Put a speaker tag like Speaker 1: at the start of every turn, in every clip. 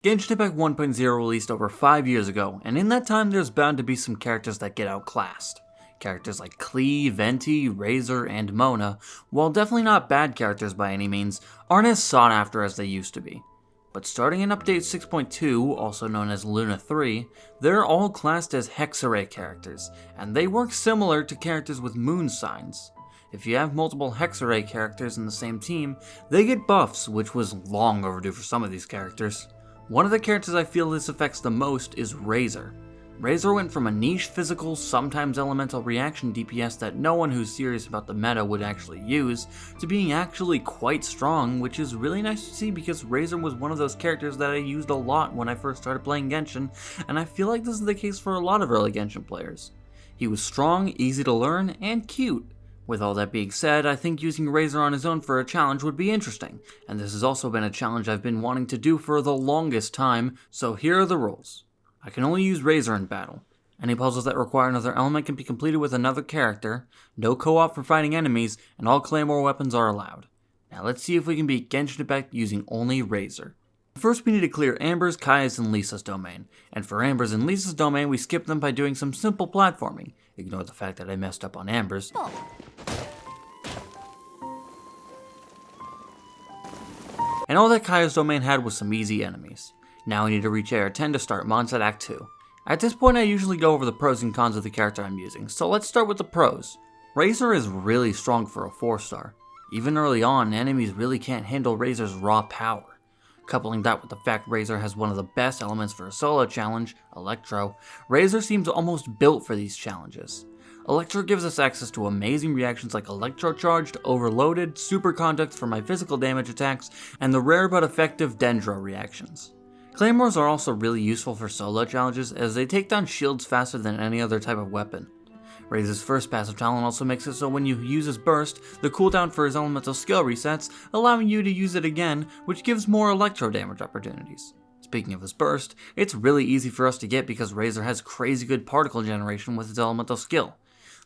Speaker 1: Genshin Impact 1.0 released over 5 years ago, and in that time there's bound to be some characters that get outclassed. Characters like Klee, Venti, Razor, and Mona, while definitely not bad characters by any means, aren't as sought after as they used to be. But starting in Update 6.2, also known as Luna 3, they're all classed as Hexerei characters, and they work similar to characters with moon signs. If you have multiple Hexerei characters in the same team, they get buffs, which was long overdue for some of these characters. One of the characters I feel this affects the most is Razor. Razor went from a niche physical, sometimes elemental reaction DPS that no one who's serious about the meta would actually use, to being actually quite strong, which is really nice to see because Razor was one of those characters that I used a lot when I first started playing Genshin, and I feel like this is the case for a lot of early Genshin players. He was strong, easy to learn, and cute. With all that being said, I think using Razor on his own for a challenge would be interesting, and this has also been a challenge I've been wanting to do for the longest time, so here are the rules. I can only use Razor in battle. Any puzzles that require another element can be completed with another character, no co-op for fighting enemies, and all claymore weapons are allowed. Now let's see if we can beat Genshin Impact using only Razor. First we need to clear Amber's, Kaya's, and Lisa's domain, and for Amber's and Lisa's domain we skip them by doing some simple platforming. Ignore the fact that I messed up on Amber's. And all that Kaya's domain had was some easy enemies. Now we need to reach AR10 to start Mons at Act 2. At this point I usually go over the pros and cons of the character I'm using, so let's start with the pros. Razor is really strong for a 4-star. Even early on, enemies really can't handle Razor's raw power. Coupling that with the fact Razor has one of the best elements for a solo challenge, Electro, Razor seems almost built for these challenges. Electro gives us access to amazing reactions like Electro Charged, Overloaded, Superconduct for my physical damage attacks, and the rare but effective Dendro reactions. Claymores are also really useful for solo challenges as they take down shields faster than any other type of weapon. Razor's first passive talent also makes it so when you use his burst, the cooldown for his elemental skill resets, allowing you to use it again, which gives more electro damage opportunities. Speaking of his burst, it's really easy for us to get because Razor has crazy good particle generation with his elemental skill.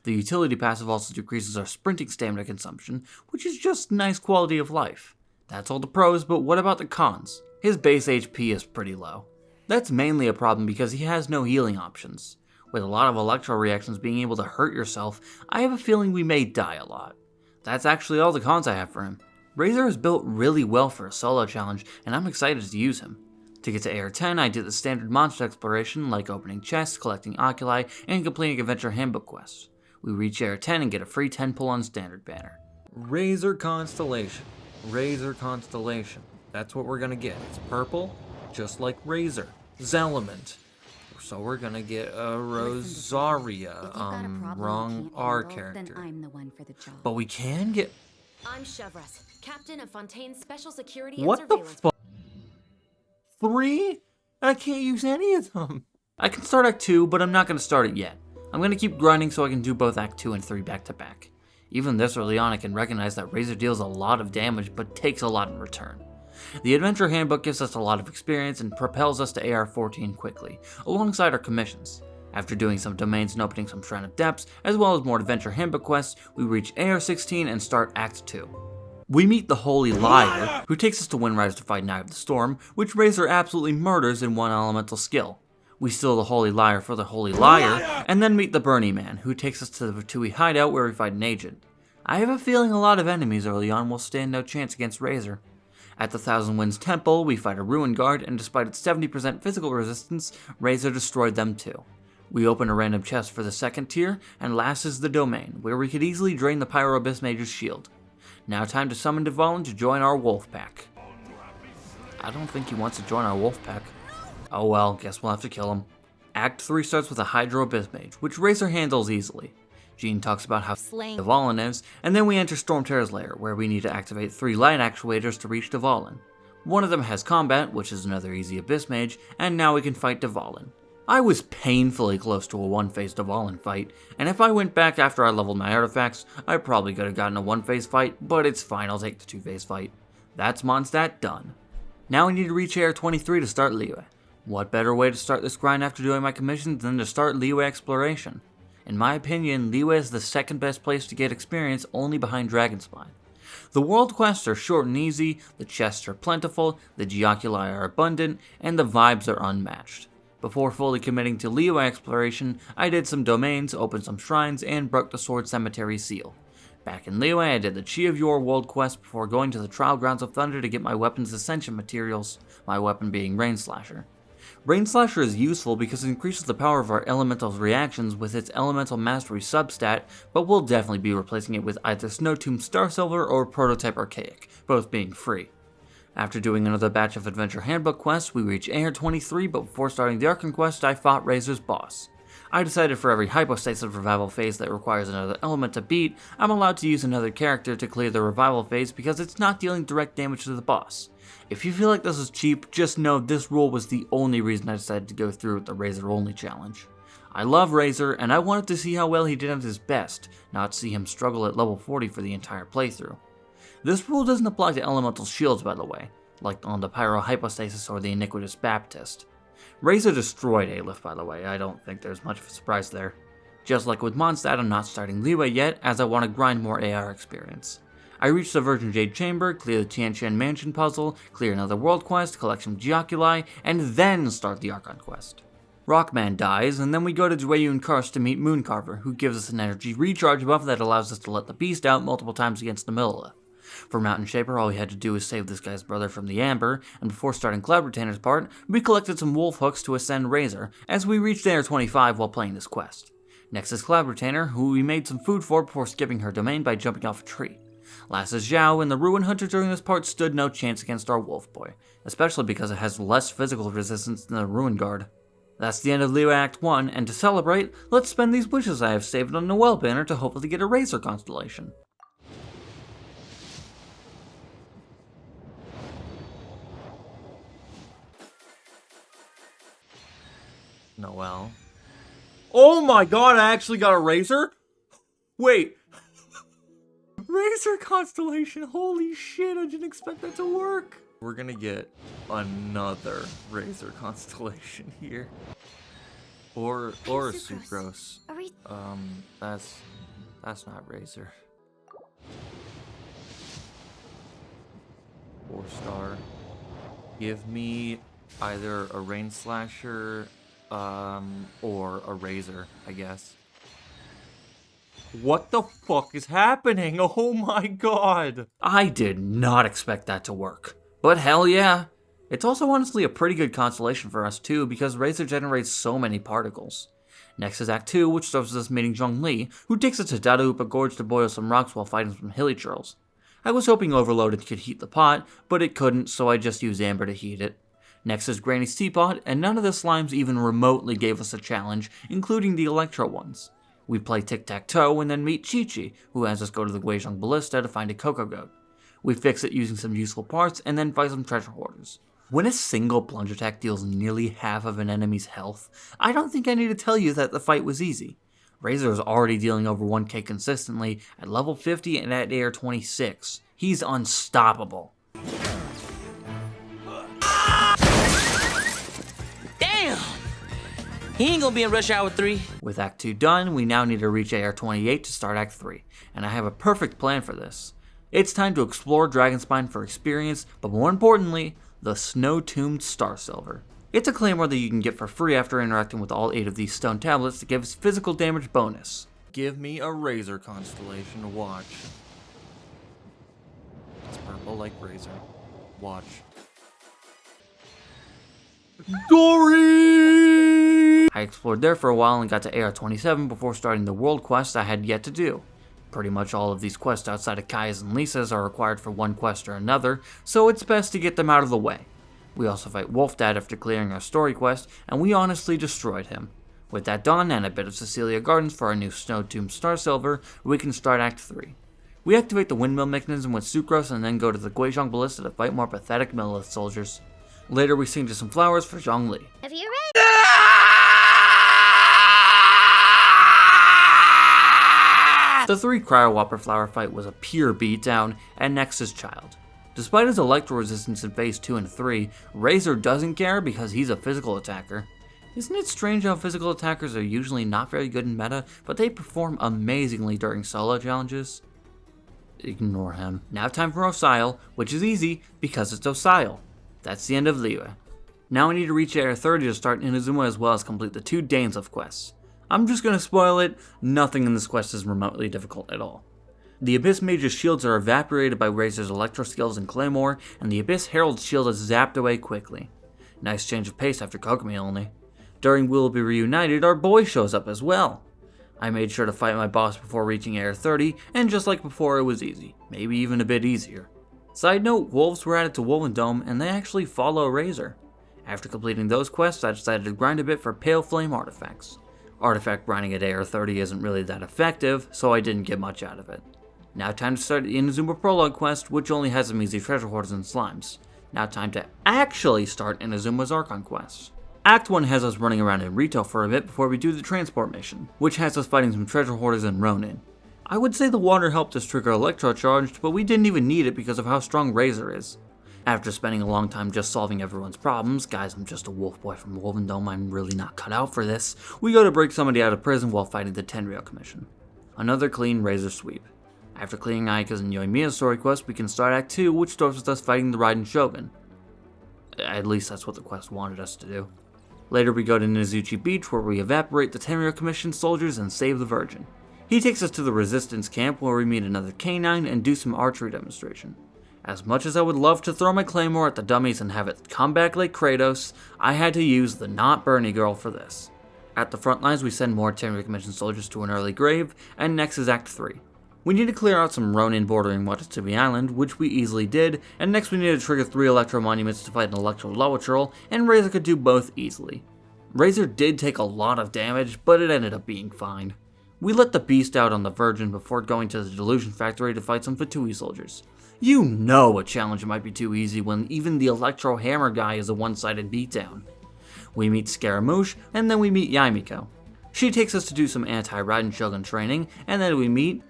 Speaker 1: The utility passive also decreases our sprinting stamina consumption, which is just nice quality of life. That's all the pros, but what about the cons? His base HP is pretty low. That's mainly a problem because he has no healing options. With a lot of electro reactions being able to hurt yourself, I have a feeling we may die a lot. That's actually all the cons I have for him. Razor is built really well for a solo challenge, and I'm excited to use him. To get to AR10, I did the standard monster exploration like opening chests, collecting oculi, and completing adventure handbook quests. We reach AR10 and get a free 10 pull on standard banner. Razor Constellation. Razor Constellation. That's what we're gonna get. It's purple, just like Razor. Zelement. So we're gonna get a Rosaria. Wrong R character.
Speaker 2: I'm the one for the job.
Speaker 1: But we can get.
Speaker 2: I'm Chevras, captain of Fontaine's special security and
Speaker 1: What the
Speaker 2: surveillance.
Speaker 1: fuck? 3? I can't use any of them. I can start Act 2, but I'm not gonna start it yet. I'm gonna keep grinding so I can do both Act 2 and 3 back to back. Even this early on, I can recognize that Razor deals a lot of damage, but takes a lot in return. The Adventure Handbook gives us a lot of experience and propels us to AR14 quickly, alongside our commissions. After doing some domains and opening some Shrine of Depths, as well as more Adventure Handbook quests, we reach AR16 and start Act 2. We meet the Holy Liar, who takes us to Windrise to fight Knight of the Storm, which Razor absolutely murders in one elemental skill. We steal the Holy Liar for the Holy Liar, and then meet the Burning Man, who takes us to the Vitui hideout where we fight an agent. I have a feeling a lot of enemies early on will stand no chance against Razor. At the Thousand Winds Temple, we fight a Ruin Guard, and despite its 70% physical resistance, Razor destroyed them too. We open a random chest for the second tier, and last is the Domain, where we could easily drain the Pyro Abyss Mage's shield. Now time to summon Dvalin to join our wolf pack. I don't think he wants to join our wolf pack. Oh well, guess we'll have to kill him. Act 3 starts with a Hydro Abyss Mage, which Razor handles easily. Jean talks about how Dvalin is, and then we enter Stormterror's lair, where we need to activate 3 light actuators to reach Dvalin. One of them has combat, which is another easy Abyss Mage, and now we can fight Dvalin. I was painfully close to a one-phase Dvalin fight, and if I went back after I leveled my artifacts, I probably could have gotten a one-phase fight, but it's fine, I'll take the 2-phase fight. That's Mondstadt done. Now we need to reach AR23 to start Liyue. What better way to start this grind after doing my commissions than to start Liyue exploration? In my opinion, Liyue is the second best place to get experience, only behind Dragonspine. The world quests are short and easy, the chests are plentiful, the geoculi are abundant, and the vibes are unmatched. Before fully committing to Liyue exploration, I did some domains, opened some shrines, and broke the Sword Cemetery seal. Back in Liyue, I did the Chi of Yore world quest before going to the Trial Grounds of Thunder to get my weapon's ascension materials, my weapon being Rain Slasher. Rain Slasher is useful because it increases the power of our elemental's reactions with its elemental mastery substat, but we'll definitely be replacing it with either Snow Tomb Star Silver or Prototype Archaic, both being free. After doing another batch of Adventure Handbook quests, we reached AR 23, but before starting the Archon quest, I fought Razor's boss. I decided for every hypostasis revival phase that requires another element to beat, I'm allowed to use another character to clear the revival phase because it's not dealing direct damage to the boss. If you feel like this is cheap, just know this rule was the only reason I decided to go through with the Razor only challenge. I love Razor, and I wanted to see how well he did at his best, not see him struggle at level 40 for the entire playthrough. This rule doesn't apply to elemental shields, by the way, like on the Pyro Hypostasis or the Iniquitous Baptist. Razor destroyed Aleph, by the way, I don't think there's much of a surprise there. Just like with Mondstadt, I'm not starting Liyue yet, as I want to grind more AR experience. I reached the Virgin Jade Chamber, clear the Tiantian Mansion puzzle, clear another world quest, collect some geoculi, and then start the Archon quest. Rockman dies, and then we go to Dwayun Karst to meet Mooncarver, who gives us an energy recharge buff that allows us to let the beast out multiple times against the Millelith. For Mountain Shaper, all we had to do was save this guy's brother from the Amber, and before starting Cloud Retainer's part, we collected some wolf hooks to ascend Razor, as we reached AR 25 while playing this quest. Next is Cloud Retainer, who we made some food for before skipping her domain by jumping off a tree. Last is Zhao, and the Ruin Hunter during this part stood no chance against our Wolf Boy, especially because it has less physical resistance than the Ruin Guard. That's the end of Liyue Act 1, and to celebrate, let's spend these wishes I have saved on Noel banner to hopefully get a Razor constellation. Noel. Oh my god, I actually got a Razor? Wait. Razor constellation, holy shit, I didn't expect that to work. We're gonna get another Razor constellation here. Or Sucrose. That's not Razor. 4-star. Give me either a Rain Slasher, or a Razor, I guess. What the fuck is happening? Oh my god! I did not expect that to work. But hell yeah. It's also honestly a pretty good constellation for us too, because Razor generates so many particles. Next is Act 2, which starts with us meeting Zhongli, who takes us to Dadaupa Gorge to boil some rocks while fighting some hilly churls. I was hoping Overloaded could heat the pot, but it couldn't, so I just used Amber to heat it. Next is Granny's Teapot, and none of the slimes even remotely gave us a challenge, including the Electro ones. We play Tic-Tac-Toe and then meet Chi-Chi, who has us go to the Guizhong Ballista to find a Coco Goat. We fix it using some useful parts, and then fight some treasure hoarders. When a single plunge attack deals nearly half of an enemy's health, I don't think I need to tell you that the fight was easy. Razor is already dealing over 1k consistently at level 50 and at AR 26. He's unstoppable.
Speaker 3: Damn! He ain't gonna be in Rush Hour 3.
Speaker 1: With Act 2 done, we now need to reach AR 28 to start Act 3, and I have a perfect plan for this. It's time to explore Dragonspine for experience, but more importantly, the Snow-Tombed Star Silver. It's a claymore that you can get for free after interacting with all 8 of these stone tablets to give us physical damage bonus. Give me a Razor constellation to watch. It's purple like Razor. Watch. Dory! I explored there for a while and got to AR 27 before starting the world quest I had yet to do. Pretty much all of these quests outside of Kaya's and Lisa's are required for one quest or another, so it's best to get them out of the way. We also fight Wolfdad after clearing our story quest, and we honestly destroyed him. With that done, and a bit of Cecilia Gardens for our new Snow-Tombed Star Silver, we can start Act 3. We activate the windmill mechanism with Sucrose and then go to the Guizhong Ballista to fight more pathetic Millelith soldiers. Later we sing to some flowers for Zhongli.
Speaker 2: If you're ready.
Speaker 1: The 3 Cryo Whopper flower fight was a pure beatdown, and next is Child. Despite his electro resistance in phase 2 and 3, Razor doesn't care because he's a physical attacker. Isn't it strange how physical attackers are usually not very good in meta, but they perform amazingly during solo challenges? Ignore him. Now time for Osile, which is easy because it's Osile. That's the end of Liyue. Now we need to reach Area 30 to start Inazuma as well as complete the 2 Danes quests. I'm just gonna spoil it, nothing in this quest is remotely difficult at all. The Abyss Mage's shields are evaporated by Razor's Electro skills and Claymore, and the Abyss Herald's shield is zapped away quickly. Nice change of pace after Kokomi only. During We'll Be Reunited, our boy shows up as well. I made sure to fight my boss before reaching Area 30, and just like before, it was easy. Maybe even a bit easier. Side note, wolves were added to Wolven Dome, and they actually follow Razor. After completing those quests, I decided to grind a bit for Pale Flame artifacts. Artifact grinding at Area 30 isn't really that effective, so I didn't get much out of it. Now time to start the Inazuma Prologue quest, which only has some easy treasure hoards and slimes. Now time to actually start Inazuma's Archon quest. Act 1 has us running around in Rito for a bit before we do the transport mission, which has us fighting some treasure hoarders and Ronin. I would say the water helped us trigger Electrocharged, but we didn't even need it because of how strong Razor is. After spending a long time just solving everyone's problems, guys, I'm just a wolf boy from Wolven Dome, I'm really not cut out for this, we go to break somebody out of prison while fighting the Tenryou Commission. Another clean Razor sweep. After clearing Ayaka's and Yoimiya's story quest, we can start Act 2, which starts with us fighting the Raiden Shogun. At least that's what the quest wanted us to do. Later we go to Nizuchi Beach, where we evaporate the Tenryou Commission soldiers and save the Virgin. He takes us to the Resistance camp, where we meet another K9 and do some archery demonstration. As much as I would love to throw my Claymore at the dummies and have it come back like Kratos, I had to use the not Bernie girl for this. At the front lines we send more Tenryou Commission soldiers to an early grave, and next is Act 3. We need to clear out some Ronin bordering Watatsumi Island, which we easily did, and next we need to trigger 3 Electro Monuments to fight an Electro Lawachurl, and Razor could do both easily. Razor did take a lot of damage, but it ended up being fine. We let the beast out on the Virgin before going to the Delusion Factory to fight some Fatui soldiers. You know a challenge might be too easy when even the Electro Hammer guy is a one-sided beatdown. We meet Scaramouche, and then we meet Yaimiko. She takes us to do some anti-Raiden Shogun training, and then we meet...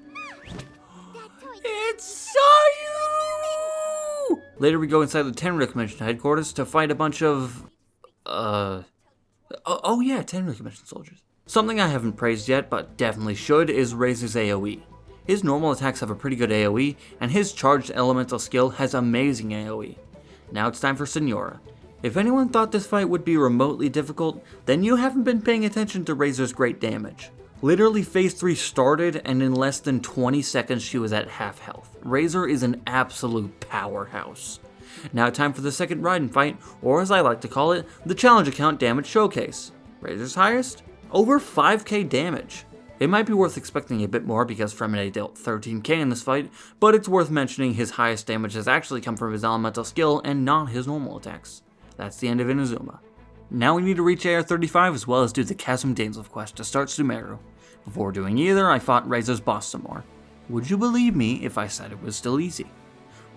Speaker 1: It's Sayu! Later we go inside the Tenryou Commission headquarters to fight a bunch of... Tenryou Commission soldiers. Something I haven't praised yet, but definitely should, is Razor's AoE. His normal attacks have a pretty good AoE, and his charged elemental skill has amazing AoE. Now it's time for Senora. If anyone thought this fight would be remotely difficult, then you haven't been paying attention to Razor's great damage. Literally phase 3 started, and in less than 20 seconds she was at half health. Razor is an absolute powerhouse. Now time for the second Raiden fight, or as I like to call it, the challenge account damage showcase. Razor's highest? Over 5k damage. It might be worth expecting a bit more because Fremine dealt 13k in this fight, but it's worth mentioning his highest damage has actually come from his elemental skill and not his normal attacks. That's the end of Inazuma. Now we need to reach Area 35 as well as do the Chasm Dainsleif quest to start Sumeru. Before doing either, I fought Razor's boss some more. Would you believe me if I said it was still easy?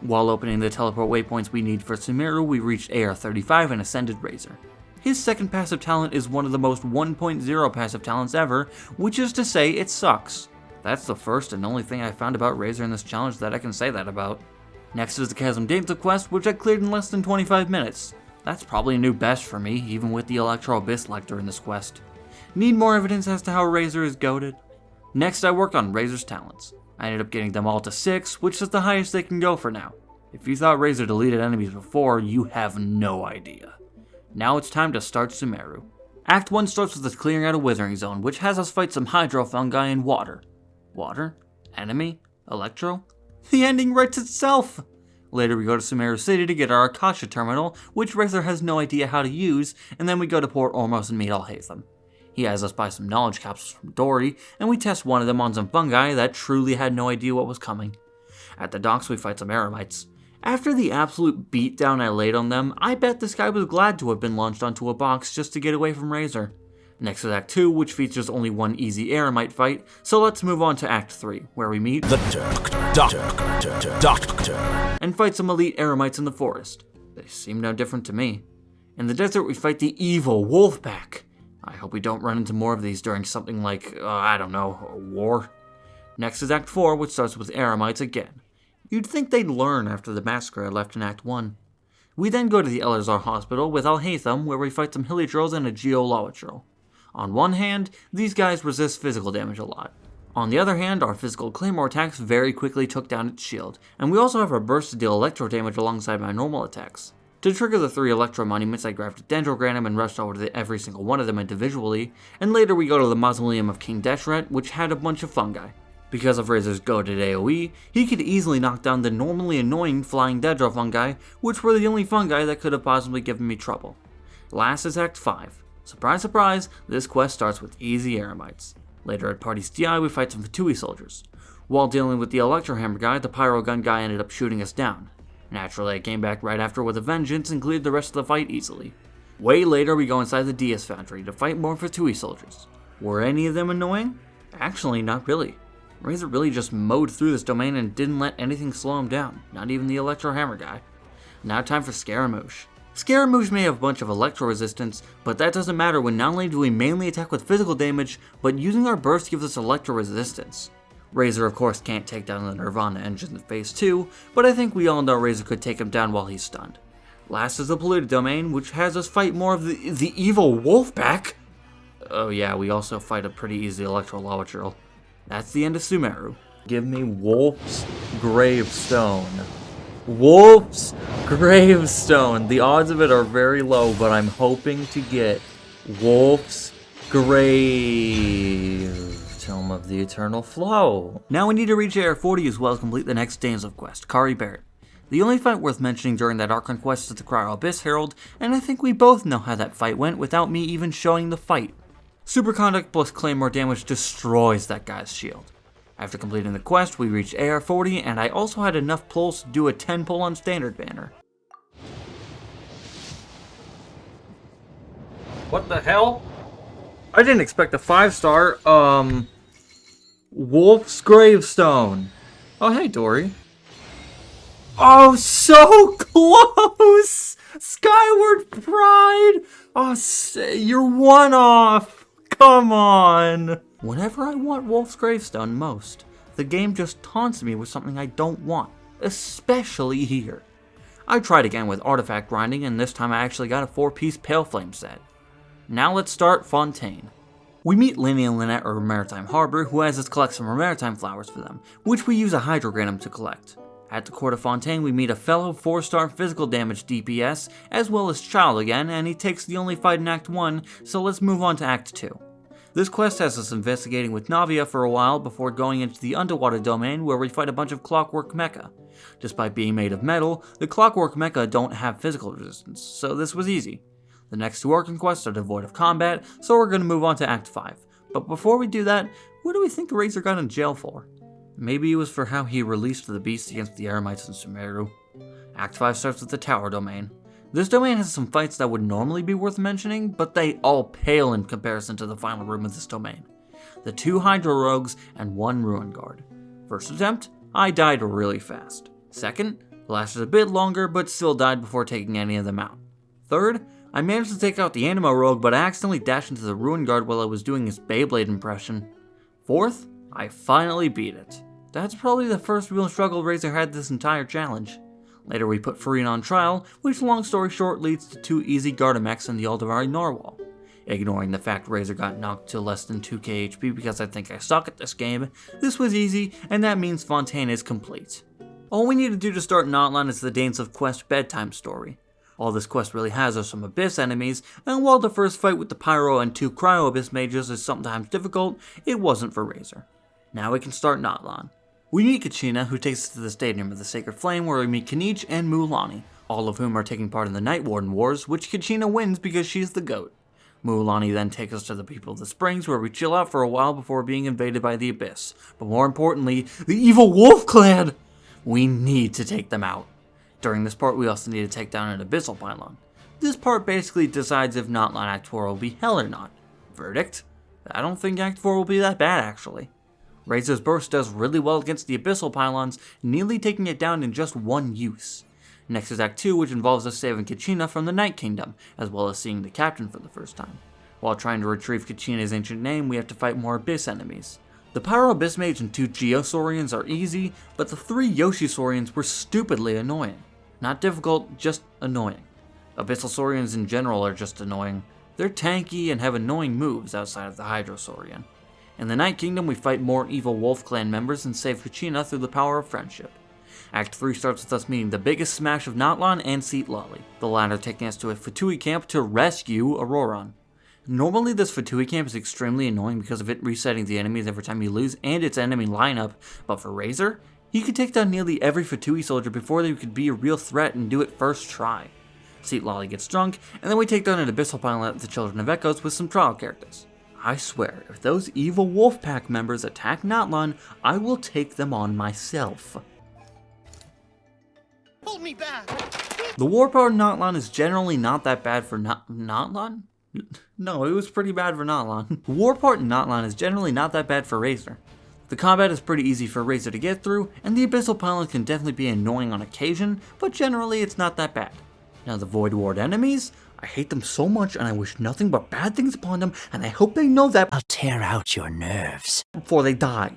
Speaker 1: While opening the teleport waypoints we need for Sumeru, we reached Area 35 and ascended Razor. His second passive talent is one of the most 1.0 passive talents ever, which is to say it sucks. That's the first and only thing I found about Razor in this challenge that I can say that about. Next is the Chasm Dainsleif quest, which I cleared in less than 25 minutes. That's probably a new best for me, even with the Electro Abyss Lector in this quest. Need more evidence as to how Razor is goated? Next I worked on Razor's talents. I ended up getting them all to 6, which is the highest they can go for now. If you thought Razor deleted enemies before, you have no idea. Now it's time to start Sumeru. Act 1 starts with us clearing out a Withering Zone, which has us fight some Hydro Fungi in water. Water? Enemy? Electro? The ending writes itself! Later we go to Sumeru City to get our Akasha terminal, which Razor has no idea how to use, and then we go to Port Ormos and meet Alhaitham. He has us buy some knowledge capsules from Dory, and we test one of them on some fungi that truly had no idea what was coming. At the docks we fight some Eremites. After the absolute beatdown I laid on them, I bet this guy was glad to have been launched onto a box just to get away from Razor. Next is Act 2, which features only one easy Eremite fight, so let's move on to Act 3, where we meet the Doctor and fight some elite Eremites in the forest. They seem no different to me. In the desert we fight the evil Wolfpack. I hope we don't run into more of these during something like, a war. Next is Act 4, which starts with Eremites again. You'd think they'd learn after the massacre I left in Act 1. We then go to the Elazar Hospital with Alhaitham, where we fight some Hilichurls and a Geo Lawachurl. On one hand, these guys resist physical damage a lot. On the other hand, our physical claymore attacks very quickly took down its shield, and we also have our burst to deal electro damage alongside my normal attacks. To trigger the 3 electro monuments, I grabbed a Dendrogram and rushed over to every single one of them individually, and later we go to the Mausoleum of King Deshret, which had a bunch of fungi. Because of Razor's goated AoE, he could easily knock down the normally annoying flying Dendro fungi, which were the only fungi that could have possibly given me trouble. Last is Act 5. Surprise surprise, this quest starts with easy Eremites. Later at Party's DI, we fight some Fatui soldiers. While dealing with the Electro Hammer guy, the Pyro Gun guy ended up shooting us down. Naturally, I came back right after with a vengeance and cleared the rest of the fight easily. Way later, we go inside the DS Foundry to fight more Fatui soldiers. Were any of them annoying? Actually, not really. Razor really just mowed through this domain and didn't let anything slow him down, not even the Electro Hammer guy. Now time for Scaramouche. Scaramouche may have a bunch of electro resistance, but that doesn't matter when not only do we mainly attack with physical damage, but using our burst gives us electro resistance. Razor of course can't take down the Nirvana engine in phase 2, but I think we all know Razor could take him down while he's stunned. Last is the polluted domain, which has us fight more of the evil wolf pack. Oh yeah, we also fight a pretty easy electro lava drill. That's the end of Sumeru. Give me Wolf's Gravestone. Wolf's Gravestone. The odds of it are very low, but I'm hoping to get Wolf's Grave. Tome of the Eternal Flow. Now we need to reach AR 40 as well as complete the next Danes quest, Kari Barrett. The only fight worth mentioning during that Archon quest is the Cryo Abyss Herald, and I think we both know how that fight went without me even showing the fight. Superconduct plus Claymore damage destroys that guy's shield. After completing the quest, we reached AR 40, and I also had enough pulls to do a 10 pull on standard banner. What the hell? I didn't expect a 5-star, Wolf's Gravestone. Oh, hey, Dory. Oh, so close! Skyward Pride! Oh, you're one off! Come on! Whenever I want Wolf's Gravestone most, the game just taunts me with something I don't want, especially here. I tried again with artifact grinding, and this time I actually got a 4-piece Pale Flame set. Now let's start Fontaine. We meet Linny and Lynette or Maritime Harbor, who has us collect some Maritime flowers for them, which we use a Hydrogratum to collect. At the Court of Fontaine, we meet a fellow 4-star physical damage DPS, as well as Child again, and he takes the only fight in Act 1, so let's move on to Act 2. This quest has us investigating with Navia for a while before going into the underwater domain where we fight a bunch of clockwork mecha. Despite being made of metal, the clockwork mecha don't have physical resistance, so this was easy. The next 2 Archon quests are devoid of combat, so we're going to move on to Act 5. But before we do that, what do we think Razor got in jail for? Maybe it was for how he released the beast against the Eremites in Sumeru. Act 5 starts with the Tower domain. This domain has some fights that would normally be worth mentioning, but they all pale in comparison to the final room of this domain. The 2 Hydro Rogues and 1 Ruin Guard. First attempt, I died really fast. Second, lasted a bit longer but still died before taking any of them out. Third, I managed to take out the Animo Rogue, but I accidentally dashed into the Ruin Guard while I was doing his Beyblade impression. Fourth, I finally beat it. That's probably the first real struggle Razor had this entire challenge. Later we put Furien on trial, which long story short leads to 2 easy Gardamex in the Aldevari Narwhal. Ignoring the fact Razor got knocked to less than 2k HP because I think I suck at this game, this was easy, and that means Fontaine is complete. All we need to do to start Notland is the Danes of Quest bedtime story. All this quest really has are some Abyss enemies, and while the first fight with the Pyro and 2 Cryo Abyss mages is sometimes difficult, it wasn't for Razor. Now we can start Notland. We meet Kachina, who takes us to the Stadium of the Sacred Flame, where we meet Kanich and Muulani, all of whom are taking part in the Night Warden Wars, which Kachina wins because she's the GOAT. Muulani then takes us to the People of the Springs, where we chill out for a while before being invaded by the Abyss. But more importantly, the evil Wolf Clan! We need to take them out. During this part, we also need to take down an Abyssal Pylon. This part basically decides if Notland Act 4 will be hell or not. Verdict? I don't think Act 4 will be that bad, actually. Razor's Burst does really well against the Abyssal Pylons, nearly taking it down in just 1 use. Next is Act 2, which involves us saving Kachina from the Night Kingdom, as well as seeing the Captain for the first time. While trying to retrieve Kachina's ancient name, we have to fight more Abyss enemies. The Pyro Abyss Mage and 2 Geosaurians are easy, but the 3 Yoshi-Saurians were stupidly annoying. Not difficult, just annoying. Abyssal Saurians in general are just annoying. They're tanky and have annoying moves outside of the Hydrosaurian. In the Night Kingdom, we fight more evil Wolf Clan members and save Kuchina through the power of friendship. Act 3 starts with us meeting the biggest smash of Natlan and Seat Lolly, the latter taking us to a Fatui camp to rescue Auroron. Normally this Fatui camp is extremely annoying because of it resetting the enemies every time you lose and its enemy lineup, but for Razor, he could take down nearly every Fatui soldier before they could be a real threat and do it first try. Seat Lolly gets drunk, and then we take down an Abyssal Pilot of the Children of Echoes with some trial characters. I swear, if those evil Wolfpack members attack Natlan, I will take them on myself.
Speaker 4: Hold me back!
Speaker 1: The war power in Natlan is generally not that bad for Natlan? No, it was pretty bad for Natlan. The war part in Natlan is generally not that bad for Razor. The combat is pretty easy for Razor to get through, and the Abyssal Pilot can definitely be annoying on occasion, but generally it's not that bad. Now the Void Ward enemies, I hate them so much and I wish nothing but bad things upon them, and I hope they know that
Speaker 3: I'll tear out your nerves
Speaker 1: before they die.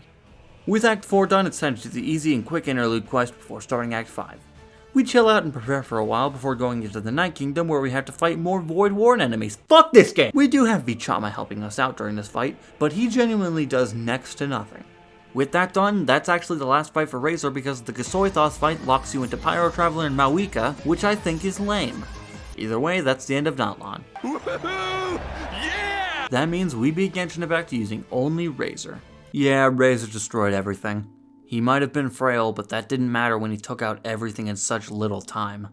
Speaker 1: With Act 4 done, it's time to do the easy and quick interlude quest before starting Act 5. We chill out and prepare for a while before going into the Night Kingdom where we have to fight more Void Ward enemies. Fuck this game! We do have Vichama helping us out during this fight, but he genuinely does next to nothing. With that done, that's actually the last fight for Razor because the Gasoithos fight locks you into Pyro Traveler and Mawika, which I think is lame. Either way, that's the end of Natlan.
Speaker 4: Yeah!
Speaker 1: That means we beat Genshin Impact using only Razor. Yeah, Razor destroyed everything. He might have been frail, but that didn't matter when he took out everything in such little time.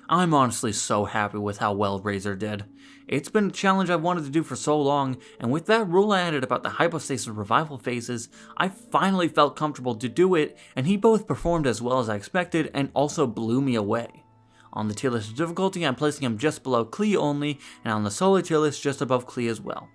Speaker 1: I'm honestly so happy with how well Razor did. It's been a challenge I've wanted to do for so long, and with that rule I added about the hypostasis revival phases, I finally felt comfortable to do it, and he both performed as well as I expected and also blew me away. On the tier list of difficulty, I'm placing him just below Klee only, and on the solo tier list just above Klee as well.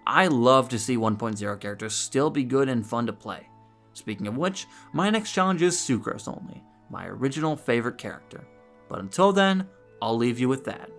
Speaker 1: I love to see 1.0 characters still be good and fun to play. Speaking of which, my next challenge is Sucrose only, my original favorite character. But until then, I'll leave you with that.